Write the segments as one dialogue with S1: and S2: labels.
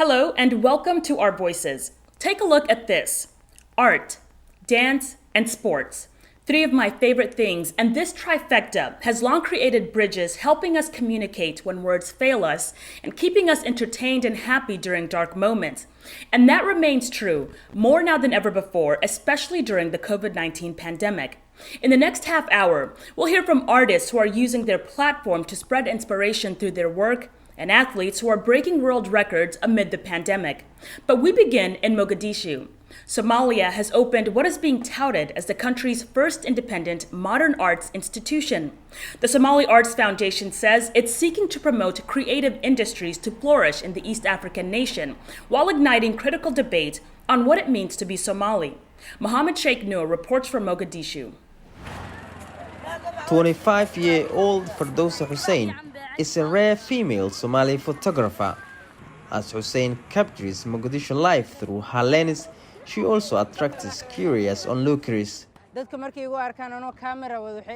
S1: Hello and welcome to Our Voices. Take a look at this. Art, dance, and sports. Three of my favorite things, and this trifecta has long created bridges helping us communicate when words fail us and keeping us entertained and happy during dark moments. And that remains true, more now than ever before, especially during the COVID-19 pandemic. In the next half hour, we'll hear from artists who are using their platform to spread inspiration through their work, and athletes who are breaking world records amid the pandemic. But we begin in Mogadishu. Somalia has opened what is being touted as the country's first independent modern arts institution. The Somali Arts Foundation says it's seeking to promote creative industries to flourish in the East African nation, while igniting critical debate on what it means to be Somali. Mohammed Sheikh Noor reports from Mogadishu.
S2: 25-year-old Firdousa Hussein is a rare female Somali photographer. As Hussein captures Mogadishu life through her lens, she also attracts curious onlookers.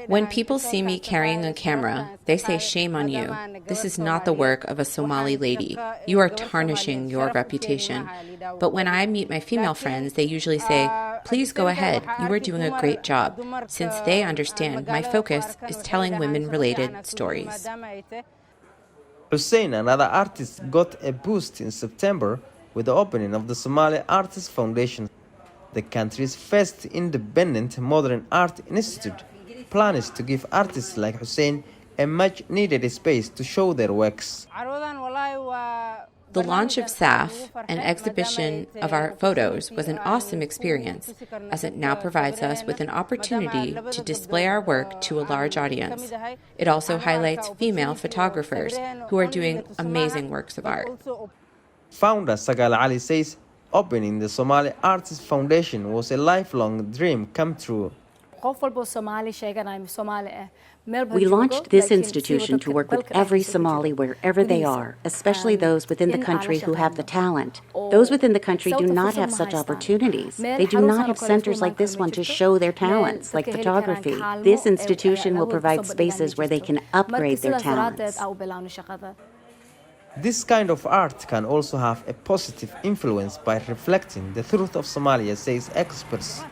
S3: When people see me carrying a camera, they say, "Shame on you. This is not the work of a Somali lady. You are tarnishing your reputation." But when I meet my female friends, they usually say, "Please go ahead. You are doing a great job," since they understand my focus is telling women-related stories.
S2: Hussein and other artists got a boost in September with the opening of the Somali Artists Foundation, the country's first independent modern art institute. Plan is to give artists like Hussein a much-needed space to show their works.
S3: The launch of SAF, an exhibition of our photos, was an awesome experience, as it now provides us with an opportunity to display our work to a large audience. It also highlights female photographers who are doing amazing works of art.
S2: Founder Sagal Ali says opening the Somali Artists Foundation was a lifelong dream come true.
S4: We launched this institution to work with every Somali wherever they are, especially those within the country who have the talent. Those within the country do not have such opportunities. They do not have centers like this one to show their talents, like photography. This institution will provide spaces where they can upgrade their talents.
S2: This kind of art can also have a positive influence by reflecting the truth of Somalia, says experts.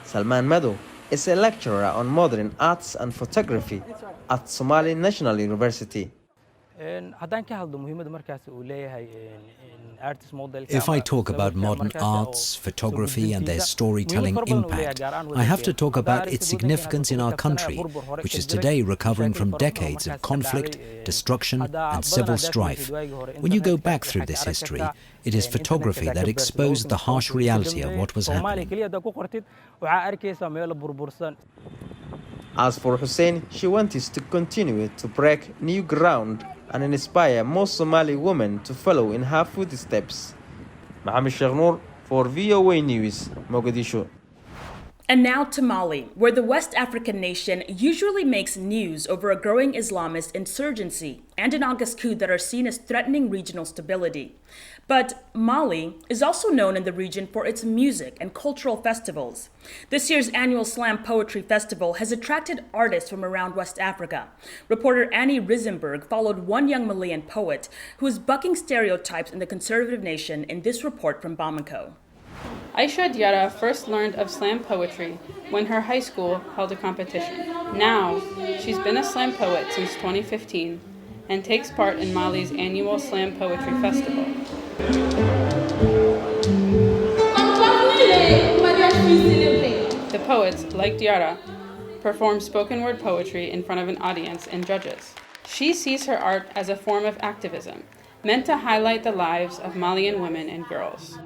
S2: Salman Mado is a lecturer on modern arts and photography at Somali National University.
S5: If I talk about modern arts, photography and their storytelling impact, I have to talk about its significance in our country, which is today recovering from decades of conflict, destruction and civil strife. When you go back through this history, it is photography that exposed the harsh reality of what was happening.
S2: As for Hussein, she wanted to continue to break new ground and inspire more Somali women to follow in her footsteps. Mohammed Sheikh Noor for VOA News, Mogadishu.
S1: And now to Mali, where the West African nation usually makes news over a growing Islamist insurgency and an August coup that are seen as threatening regional stability. But Mali is also known in the region for its music and cultural festivals. This year's annual Slam Poetry Festival has attracted artists from around West Africa. Reporter Annie Risenberg followed one young Malian poet who is bucking stereotypes in the conservative nation in this report from Bamako.
S6: Aisha Diarra first learned of slam poetry when her high school held a competition. Now, she's been a slam poet since 2015 and takes part in Mali's annual Slam Poetry Festival. The poets, like Diarra, perform spoken word poetry in front of an audience and judges. She sees her art as a form of activism, meant to highlight the lives of Malian women and girls.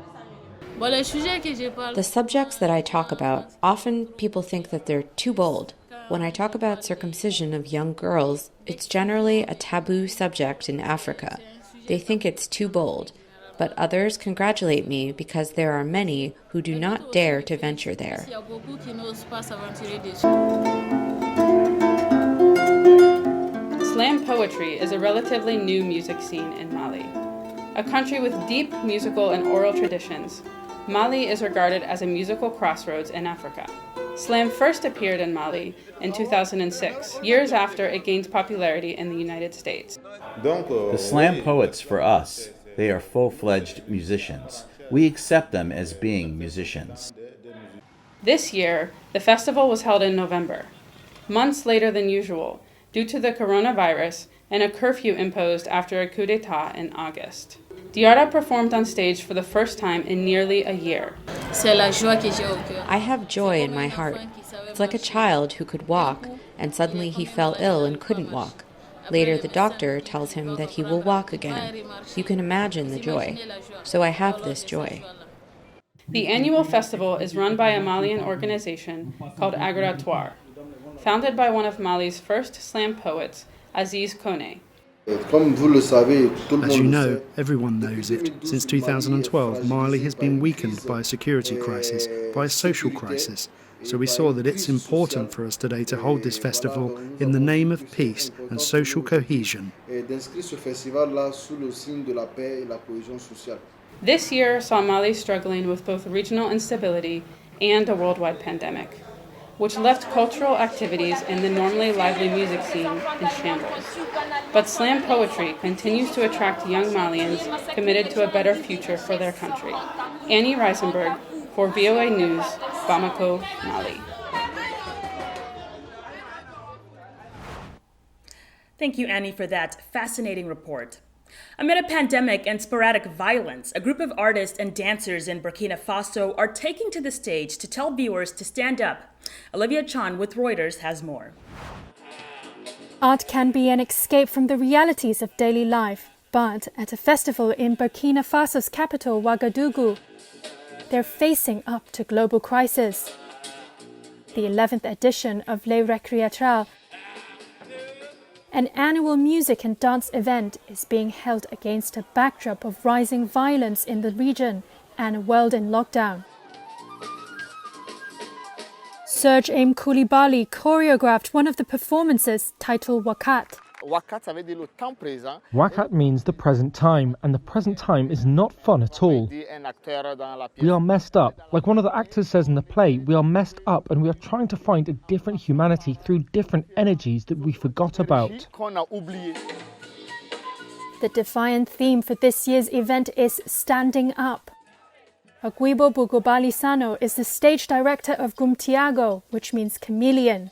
S3: The subjects that I talk about, often people think that they're too bold. When I talk about circumcision of young girls, it's generally a taboo subject in Africa. They think it's too bold, but others congratulate me because there are many who do not dare to venture there.
S6: Slam poetry is a relatively new music scene in Mali. A country with deep musical and oral traditions, Mali is regarded as a musical crossroads in Africa. Slam first appeared in Mali in 2006, years after it gained popularity in the United States.
S7: The slam poets for us They are full-fledged musicians. We accept them as being musicians.
S6: This year, the festival was held in November, months later than usual, due to the coronavirus and a curfew imposed after a coup d'etat in August. Diora performed on stage for the first time in nearly a year.
S3: I have joy in my heart. It's like a child who could walk, and suddenly he fell ill and couldn't walk. Later, the doctor tells him that he will walk again. You can imagine the joy. So I have this joy.
S6: The annual festival is run by a Malian organization called Agratoire, founded by one of Mali's first slam poets, Aziz Kone.
S8: As you know, everyone knows it. Since 2012, Mali has been weakened by a security crisis, by a social crisis. So we saw that it's important for us today to hold this festival in the name of peace and social cohesion.
S6: This year saw Mali struggling with both regional instability and a worldwide pandemic, which left cultural activities and the normally lively music scene in shambles. But slam poetry continues to attract young Malians committed to a better future for their country. Annie Reisenberg for VOA News, Bamako, Mali.
S1: Thank you, Annie, for that fascinating report. Amid a pandemic and sporadic violence, a group of artists and dancers in Burkina Faso are taking to the stage to tell viewers to stand up. Olivia Chan with Reuters has more.
S9: Art can be an escape from the realities of daily life, but at a festival in Burkina Faso's capital, Ouagadougou, they're facing up to global crisis. The 11th edition of Les Recreateurs, an annual music and dance event, is being held against a backdrop of rising violence in the region and a world in lockdown. Serge M. Koulibaly choreographed one of the performances titled Wakat.
S10: Wakat means the present time, and the present time is not fun at all. We are messed up. Like one of the actors says in the play, we are messed up and we are trying to find a different humanity through different energies that we forgot about.
S9: The defiant theme for this year's event is Standing Up. Aguibo Bugobali-Sano is the stage director of Gumtiago, which means chameleon.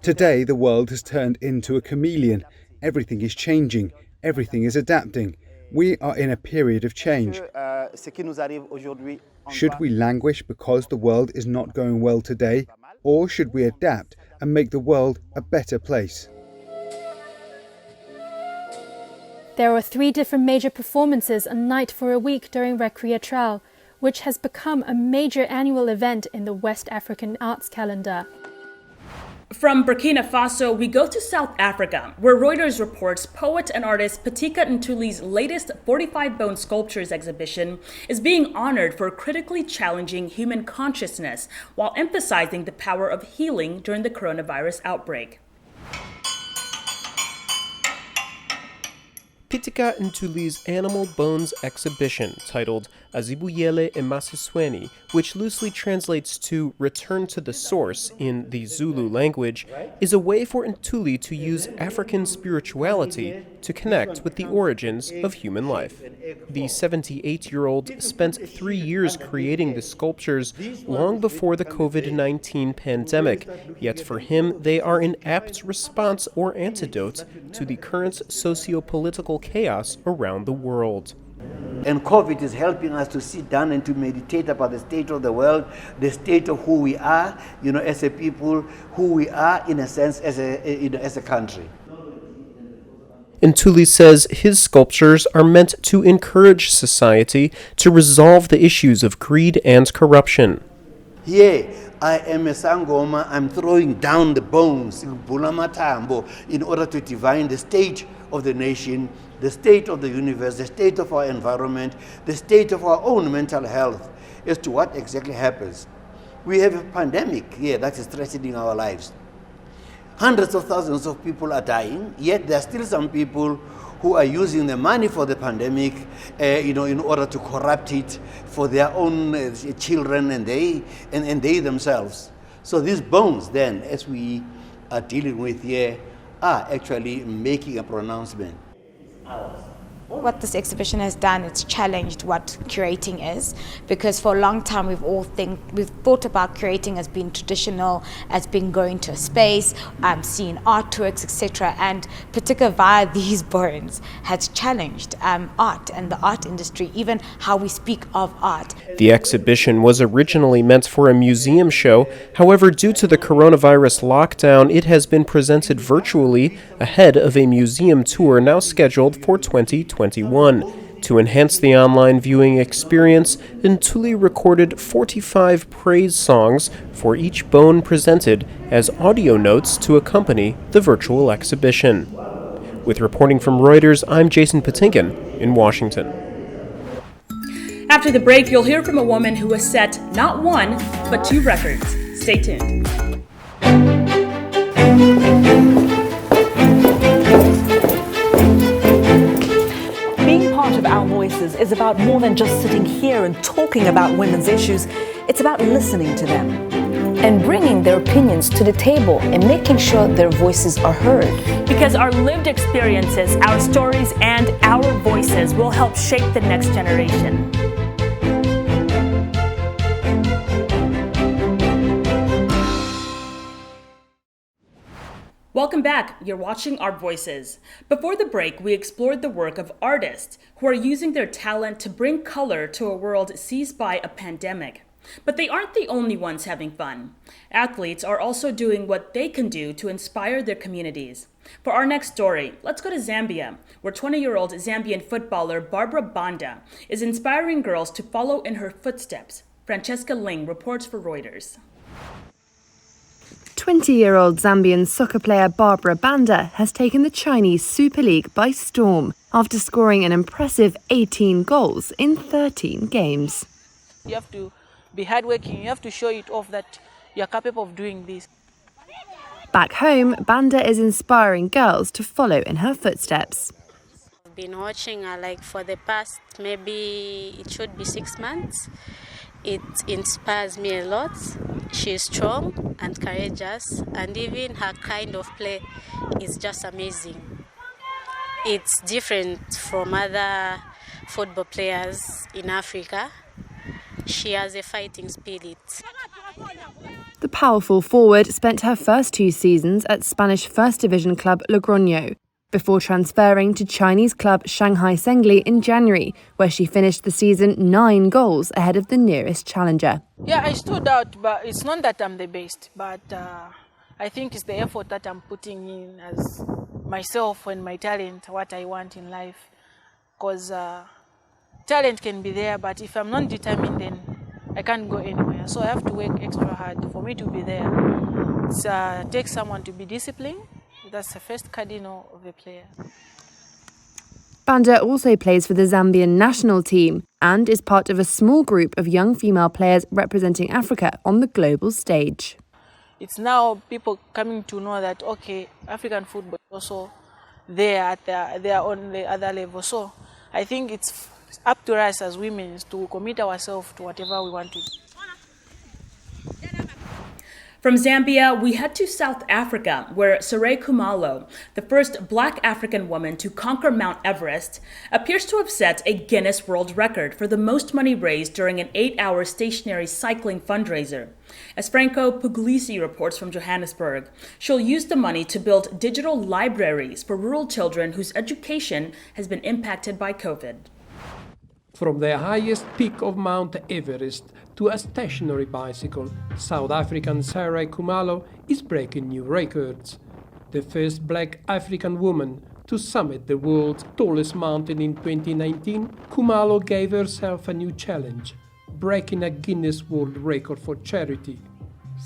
S11: Today, the world has turned into a chameleon. Everything is changing. Everything is adapting. We are in a period of change. Should we languish because the world is not going well today? Or should we adapt and make the world a better place?
S9: There are 3 different major performances a night for a week during Recreatral, which has become a major annual event in the West African arts calendar.
S1: From Burkina Faso, we go to South Africa, where Reuters reports poet and artist Pitika Ntuli's latest 45 bone sculptures exhibition is being honored for critically challenging human consciousness while emphasizing the power of healing during the coronavirus outbreak.
S12: Pitika Ntuli's Animal Bones exhibition, titled Azibuyele Emasisweni, which loosely translates to Return to the Source in the Zulu language, is a way for Ntuli to use African spirituality to connect with the origins of human life. The 78-year-old spent 3 years creating the sculptures long before the COVID-19 pandemic, yet for him they are an apt response or antidote to the current socio-political chaos around the world.
S13: And COVID is helping us to sit down and to meditate about the state of the world, the state of who we are, as a people, who we are in a sense as a country.
S12: Ntuli says his sculptures are meant to encourage society to resolve the issues of greed and corruption.
S13: Here, I am a Sangoma, I'm throwing down the bones in order to divine the state of the nation, the state of the universe, the state of our environment, the state of our own mental health, as to what exactly happens. We have a pandemic here that is threatening our lives. Hundreds of thousands of people are dying, yet there are still some people who are using the money for the pandemic, in order to corrupt it for their own children and they themselves. So these bones then, as we are dealing with here, are actually making a pronouncement.
S14: What this exhibition has done, it's challenged what curating is, because for a long time we've thought about curating as being traditional, as being going to a space, seeing artworks, etc. And Pitika, via these bones, has challenged art and the art industry, even how we speak of art.
S12: The exhibition was originally meant for a museum show. However, due to the coronavirus lockdown, it has been presented virtually ahead of a museum tour now scheduled for 2021. To enhance the online viewing experience, Ntuli recorded 45 praise songs for each bone presented as audio notes to accompany the virtual exhibition. With reporting from Reuters, I'm Jason Pitika in Washington.
S1: After the break, you'll hear from a woman who has set not one, but 2 records. Stay tuned.
S15: Being part of Our Voices is about more than just sitting here and talking about women's issues. It's about listening to them
S16: and bringing their opinions to the table and making sure their voices are heard.
S1: Because our lived experiences, our stories, and our voices will help shape the next generation. Welcome back. You're watching Our Voices. Before the break, we explored the work of artists who are using their talent to bring color to a world seized by a pandemic. But they aren't the only ones having fun. Athletes are also doing what they can do to inspire their communities. For our next story, let's go to Zambia, where 20-year-old Zambian footballer Barbara Banda is inspiring girls to follow in her footsteps. Francesca Ling reports for Reuters.
S17: 20-year-old Zambian soccer player Barbara Banda has taken the Chinese Super League by storm after scoring an impressive 18 goals in 13 games.
S18: You have to be hardworking, you have to show it off that you're capable of doing this.
S17: Back home, Banda is inspiring girls to follow in her footsteps.
S19: I've been watching her for the past, maybe it should be 6 months. It inspires me a lot. She's strong and courageous, and even her kind of play is just amazing. It's different from other football players in Africa. She has a fighting spirit.
S17: The powerful forward spent her first 2 seasons at Spanish First Division club Logroño, before transferring to Chinese club Shanghai Sengli in January, where she finished the season 9 goals ahead of the nearest challenger.
S18: Yeah, I stood out, but it's not that I'm the best, but I think it's the effort that I'm putting in as myself and my talent, what I want in life. Because talent can be there, but if I'm not determined, then I can't go anywhere. So I have to work extra hard for me to be there. It takes someone to be disciplined. That's the first cardinal of a player.
S17: Banda also plays for the Zambian national team and is part of a small group of young female players representing Africa on the global stage.
S18: It's now people coming to know that, okay, African football is also there at their own other level. So I think it's up to us as women to commit ourselves to whatever we want to do.
S1: From Zambia, we head to South Africa, where Saray Khumalo, the first Black African woman to conquer Mount Everest, appears to have set a Guinness World Record for the most money raised during an 8-hour stationary cycling fundraiser. As Franco Puglisi reports from Johannesburg, she'll use the money to build digital libraries for rural children whose education has been impacted by COVID.
S20: From the highest peak of Mount Everest to a stationary bicycle, South African Saray Khumalo is breaking new records. The first Black African woman to summit the world's tallest mountain in 2019, Khumalo gave herself a new challenge, breaking a Guinness World Record for charity.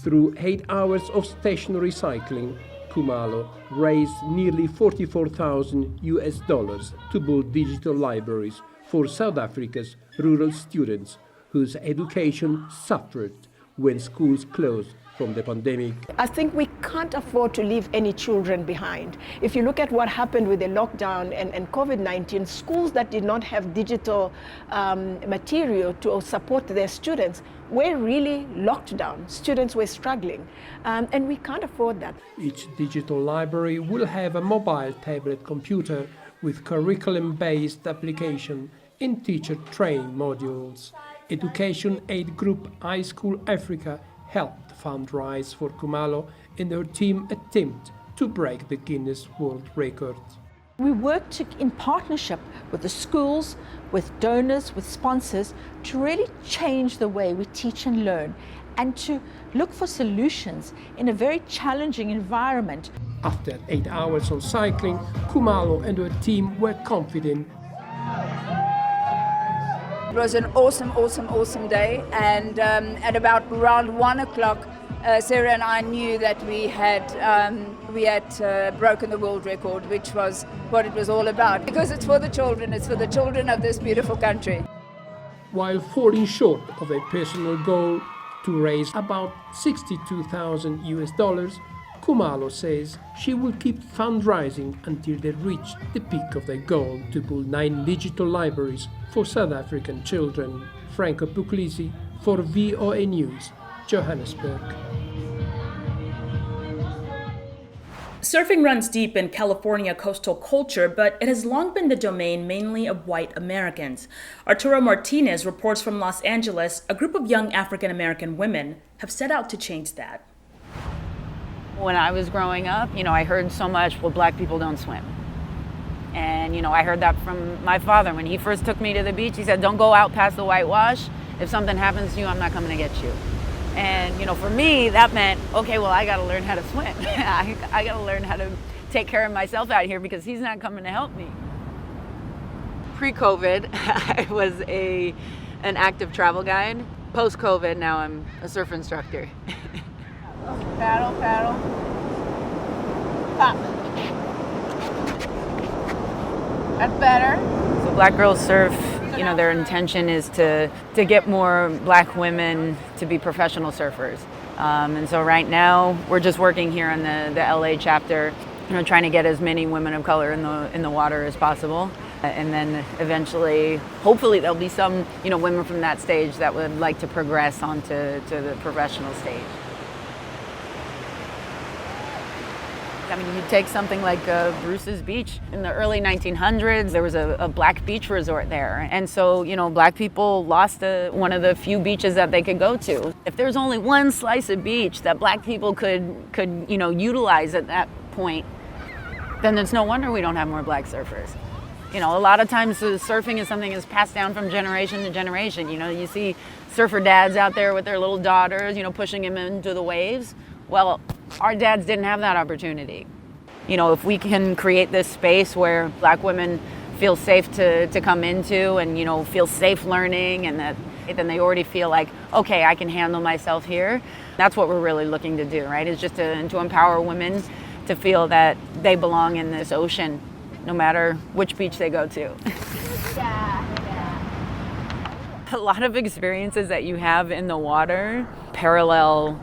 S20: Through 8 hours of stationary cycling, Khumalo raised nearly $44,000 to build digital libraries for South Africa's rural students whose education suffered when schools closed from the pandemic.
S21: I think we can't afford to leave any children behind. If you look at what happened with the lockdown and COVID-19, schools that did not have digital material to support their students were really locked down. Students were struggling, and we can't afford that.
S20: Each digital library will have a mobile tablet computer with curriculum-based application in teacher training modules. Education aid group iSchoolAfrica helped fundraise for Khumalo in their team attempt to break the Guinness World Record.
S15: We work in partnership with the schools, with donors, with sponsors, to really change the way we teach and learn, and to look for solutions in a very challenging environment.
S20: After 8 hours of cycling, Khumalo and her team were confident.
S4: It was an awesome day, and at about around 1 o'clock, Sarah and I knew that we had broken the world record, which was what it was all about. Because it's for the children of this beautiful country.
S20: While falling short of a personal goal to raise about $62,000, Khumalo says she will keep fundraising until they reach the peak of their goal to build 9 digital libraries for South African children. Franco Puglisi for VOA News, Johannesburg.
S1: Surfing runs deep in California coastal culture, but it has long been the domain mainly of white Americans. Arturo Martinez reports from Los Angeles, a group of young African-American women have set out to change that.
S22: When I was growing up, I heard so much, well, black people don't swim. And, I heard that from my father. When he first took me to the beach, he said, don't go out past the whitewash. If something happens to you, I'm not coming to get you. And, for me, that meant, okay, well, I got to learn how to swim. I got to learn how to take care of myself out here because he's not coming to help me.
S23: Pre-COVID, I was an active travel guide. Post-COVID, now I'm a surf instructor.
S4: Paddle, pop. That's better.
S22: So Black Girls Surf, their intention is to get more black women to be professional surfers. And so right now, we're just working here on the LA chapter, trying to get as many women of color in the water as possible. And then eventually, hopefully there'll be some, women from that stage that would like to progress onto the professional stage. I mean, you take something like Bruce's Beach. In the early 1900s, there was a black beach resort there. And so, black people lost one of the few beaches that they could go to. If there's only one slice of beach that black people could utilize at that point, then it's no wonder we don't have more black surfers. A lot of times surfing is something that's passed down from generation to generation. You see surfer dads out there with their little daughters, pushing them into the waves. Well, our dads didn't have that opportunity. If we can create this space where black women feel safe to come into and, feel safe learning, and then they already feel like, okay, I can handle myself here. That's what we're really looking to do, right? Is just to empower women to feel that they belong in this ocean, no matter which beach they go to. A lot of experiences that you have in the water parallel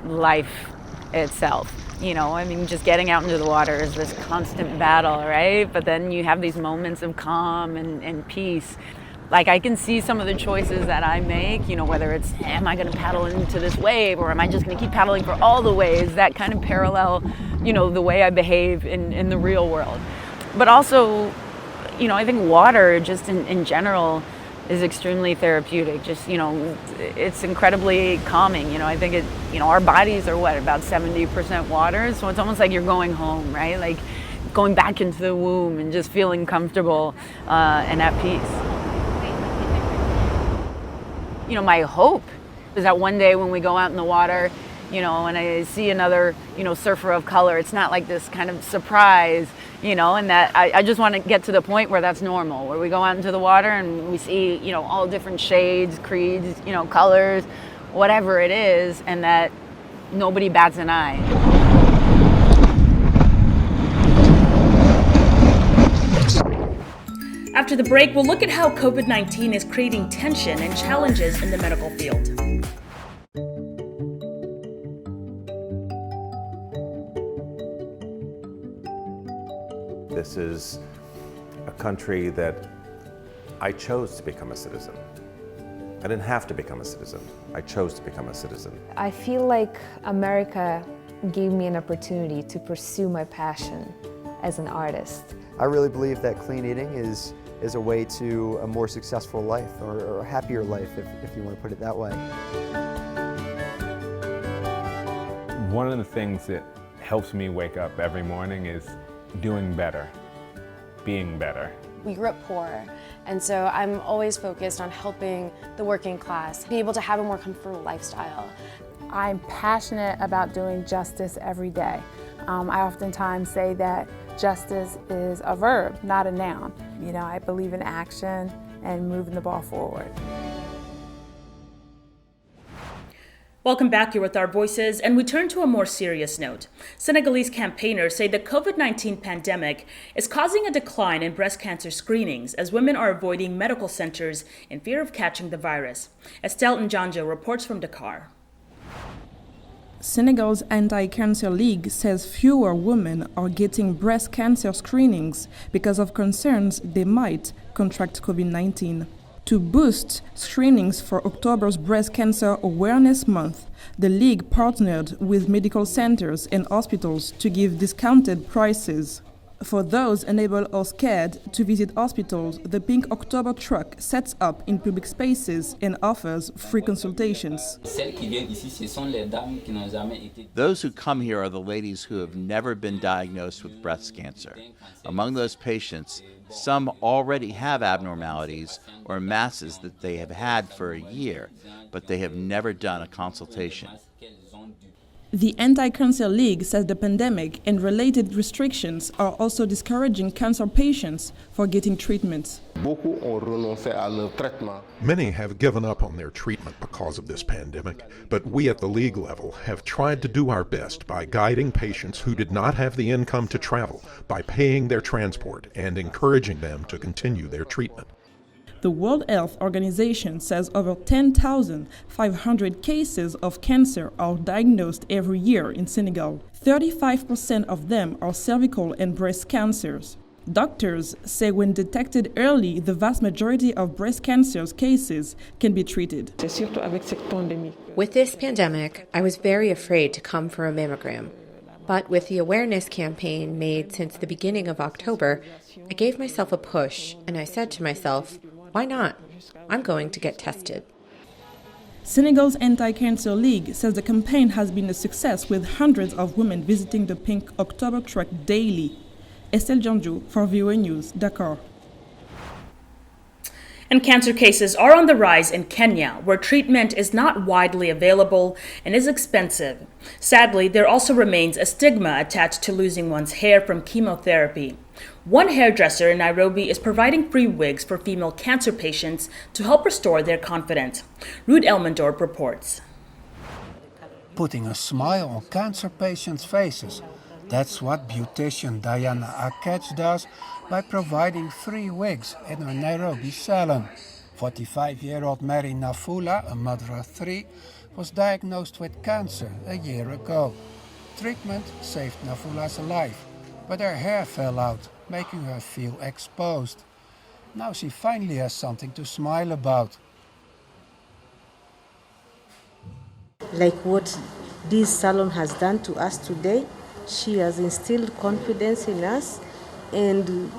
S22: life itself. Just getting out into the water is this constant battle, right? But then you have these moments of calm and peace. Like, I can see some of the choices that I make, whether it's, am I going to paddle into this wave, or am I just going to keep paddling for all the waves, that kind of parallel, the way I behave in the real world. But also, I think water just in general is extremely therapeutic. Just, it's incredibly calming. I think our bodies are about 70% water, so it's almost like you're going home, right? Like going back into the womb and just feeling comfortable and at peace. My hope is that one day when we go out in the water, and I see another, surfer of color, it's not like this kind of surprise, and that I just want to get to the point where that's normal, where we go out into the water and we see, all different shades, creeds, colors, whatever it is, and that nobody bats an eye.
S1: After the break, we'll look at how COVID-19 is creating tension and challenges in the medical field.
S24: This is a country that I chose to become a citizen. I didn't have to become a citizen. I chose to become a citizen.
S16: I feel like America gave me an opportunity to pursue my passion as an artist.
S2: I really believe that clean eating is a way to a more successful life or a happier life, if you want to put it that way.
S3: One of the things that helps me wake up every morning is doing better, being better.
S5: We grew up poor, and so I'm always focused on helping the working class be able to have a more comfortable lifestyle.
S7: I'm passionate about doing justice every day. I oftentimes say that justice is a verb, not a noun. You know, I believe in action and moving the ball forward.
S1: Welcome back. Here with Our Voices, and we turn to a more serious note. Senegalese campaigners say the COVID-19 pandemic is causing a decline in breast cancer screenings as women are avoiding medical centers in fear of catching the virus. Estelle Njanjo reports from Dakar.
S25: Senegal's Anti-Cancer League says fewer women are getting breast cancer screenings because of concerns they might contract COVID-19. To boost screenings for October's Breast Cancer Awareness Month, the League partnered with medical centers and hospitals to give discounted prices. For those unable or scared to visit hospitals, the Pink October truck sets up in public spaces and offers free consultations.
S26: Those who come here are the ladies who have never been diagnosed with breast cancer. Among those patients, some already have abnormalities or masses that they have had for a year, but they have never done a consultation.
S25: The Anti-Cancer League says the pandemic and related restrictions are also discouraging cancer patients for getting treatments.
S27: Many have given up on their treatment because of this pandemic, but we at the league level have tried to do our best by guiding patients who did not have the income to travel, by paying their transport and encouraging them to continue their treatment.
S25: The World Health Organization says over 10,500 cases of cancer are diagnosed every year in Senegal. 35% of them are cervical and breast cancers. Doctors say when detected early, the vast majority of breast cancer cases can be treated.
S28: With this pandemic, I was very afraid to come for a mammogram. But with the awareness campaign made since the beginning of October, I gave myself a push and I said to myself, why not? I'm going to get tested.
S25: Senegal's Anti-Cancer League says the campaign has been a success with hundreds of women visiting the Pink October truck daily. Estelle Njanjo for VOA News, Dakar.
S1: And cancer cases are on the rise in Kenya, where treatment is not widely available and is expensive. Sadly, there also remains a stigma attached to losing one's hair from chemotherapy. One hairdresser in Nairobi is providing free wigs for female cancer patients to help restore their confidence. Ruud Elmendorp reports.
S29: Putting a smile on cancer patients' faces. That's what beautician Diana Akech does by providing free wigs in her Nairobi salon. 45-year-old Mary Nafula, a mother of 3, was diagnosed with cancer a year ago. Treatment saved Nafula's life, but her hair fell out, making her feel exposed. Now she finally has something to smile about.
S30: Like what this salon has done to us today, she has instilled confidence in us, and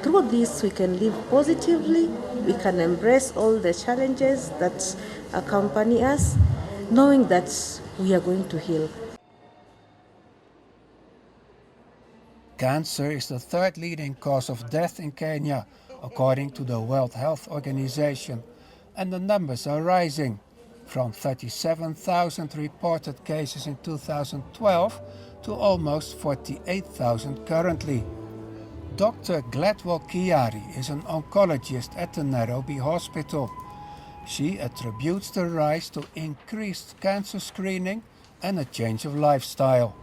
S30: through this we can live positively, we can embrace all the challenges that accompany us, knowing that we are going to heal.
S29: Cancer is the third leading cause of death in Kenya, according to the World Health Organization, and the numbers are rising, from 37,000 reported cases in 2012 to almost 48,000 currently. Dr. Gladwell Kiari is an oncologist at the Nairobi Hospital. She attributes the rise to increased cancer screening and a change of lifestyle.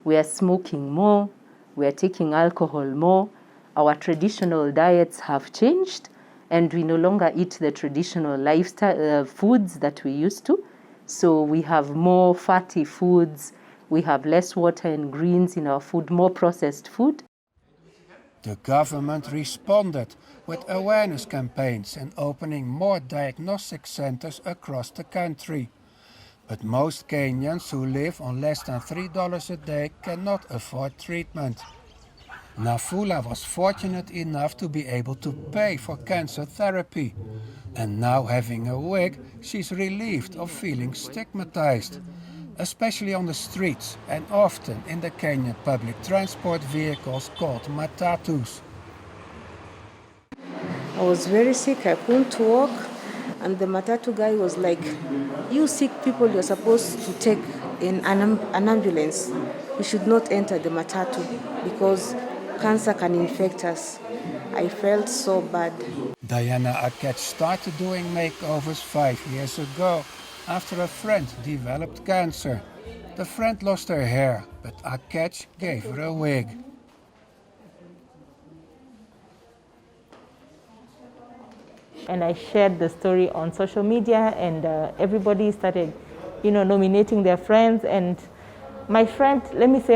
S31: We are smoking more, we are taking alcohol more, our traditional diets have changed, and we no longer eat the traditional lifestyle foods that we used to. So we have more fatty foods, we have less water and greens in our food, more processed food.
S29: The government responded with awareness campaigns and opening more diagnostic centers across the country. But most Kenyans who live on less than $3 a day cannot afford treatment. Nafula was fortunate enough to be able to pay for cancer therapy. And now having a wig, she's relieved of feeling stigmatized, especially on the streets and often in the Kenyan public transport vehicles called matatus.
S30: I was very sick, I couldn't walk, and the matatu guy was like, you sick people, you're supposed to take in an ambulance. You should not enter the matatu because cancer can infect us. I felt so bad.
S29: Diana Akech started doing makeovers 5 years ago after a friend developed cancer. The friend lost her hair, but Akech gave her a wig.
S6: And I shared the story on social media, and everybody started, nominating their friends. And my friend,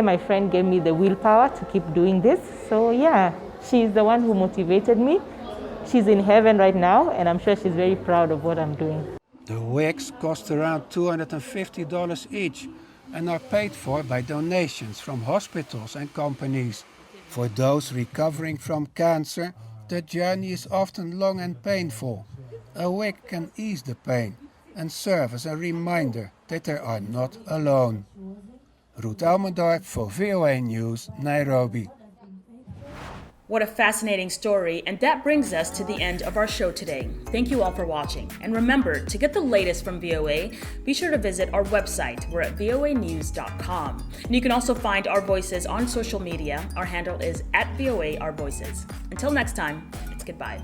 S6: my friend gave me the willpower to keep doing this. So yeah, she's the one who motivated me. She's in heaven right now, and I'm sure she's very proud of what I'm doing.
S29: The wigs cost around $250 each and are paid for by donations from hospitals and companies. For those recovering from cancer, the journey is often long and painful. A wig can ease the pain and serve as a reminder that they are not alone. Ruud Elmendorp for VOA News, Nairobi.
S1: What a fascinating story, and that brings us to the end of our show today. Thank you all for watching, and remember, to get the latest from VOA, be sure to visit our website. We're at voanews.com. And you can also find Our Voices on social media. Our handle is @VOA Our Voices. Until next time, it's goodbye.